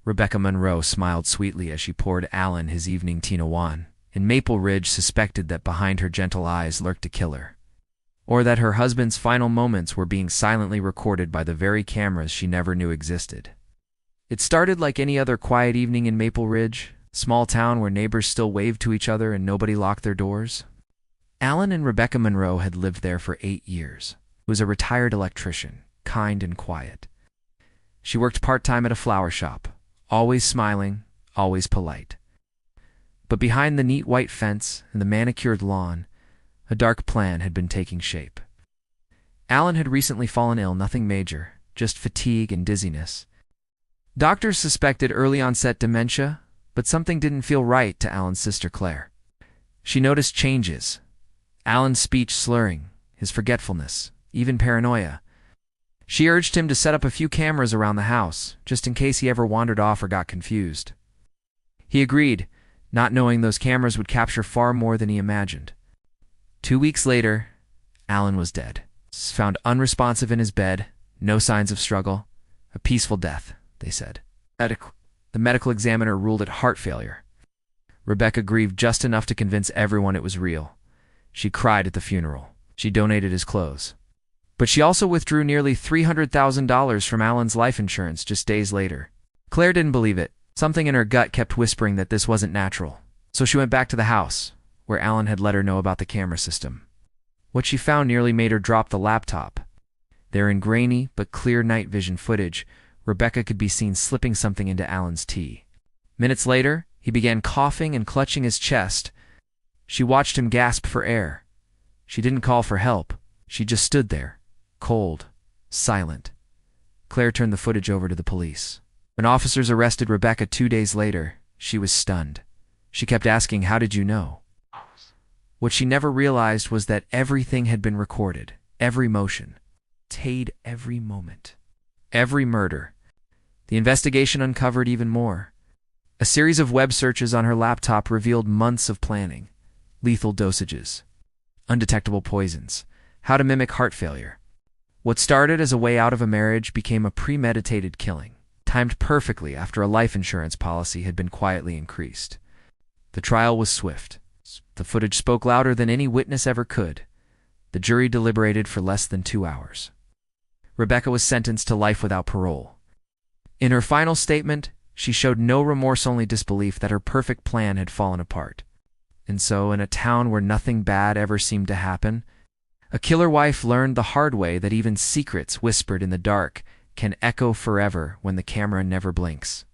Rebecca Monroe smiled sweetly as she poured Alan his evening Tinawan, and Maple Ridge suspected that behind her gentle eyes lurked a killer, or that her husband's final moments were being silently recorded by the very cameras she never knew existed. It started like any other quiet evening in Maple Ridge, a small town where neighbors still waved to each other and nobody locked their doors. Alan and Rebecca Monroe had lived there for 8 years. He was a retired electrician, kind and quiet. She worked part-time at a flower shop, always smiling, always polite. But behind the neat white fence and the manicured lawn, a dark plan had been taking shape. Alan had recently fallen ill, nothing major, just fatigue and dizziness. Doctors suspected early-onset dementia, but something didn't feel right to Alan's sister Claire. She noticed changes. Alan's speech slurring, his forgetfulness, even paranoia. She urged him to set up a few cameras around the house, just in case he ever wandered off or got confused. He agreed, not knowing those cameras would capture far more than he imagined. 2 weeks later, Alan was dead. Found unresponsive in his bed, no signs of struggle. A peaceful death, they said. The medical examiner ruled it heart failure. Rebecca grieved just enough to convince everyone it was real. She cried at the funeral. She donated his clothes. But she also withdrew nearly $300,000 from Alan's life insurance just days later. Claire didn't believe it. Something in her gut kept whispering that this wasn't natural. So she went back to the house, where Alan had let her know about the camera system. What she found nearly made her drop the laptop. There in grainy but clear night vision footage, Rebecca could be seen slipping something into Alan's tea. Minutes later, he began coughing and clutching his chest. She watched him gasp for air. She didn't call for help. She just stood there, cold, silent. Claire turned the footage over to the police. When officers arrested Rebecca 2 days later, she was stunned. She kept asking, "How did you know?" What she never realized was that everything had been recorded, every motion, every moment, every murder. The investigation uncovered even more. A series of web searches on her laptop revealed months of planning, lethal dosages, undetectable poisons, how to mimic heart failure. What started as a way out of a marriage became a premeditated killing, timed perfectly after a life insurance policy had been quietly increased. The trial was swift. The footage spoke louder than any witness ever could. The jury deliberated for less than 2 hours. Rebecca was sentenced to life without parole. In her final statement, she showed no remorse, only disbelief that her perfect plan had fallen apart. And so, in a town where nothing bad ever seemed to happen, a killer wife learned the hard way that even secrets whispered in the dark can echo forever when the camera never blinks.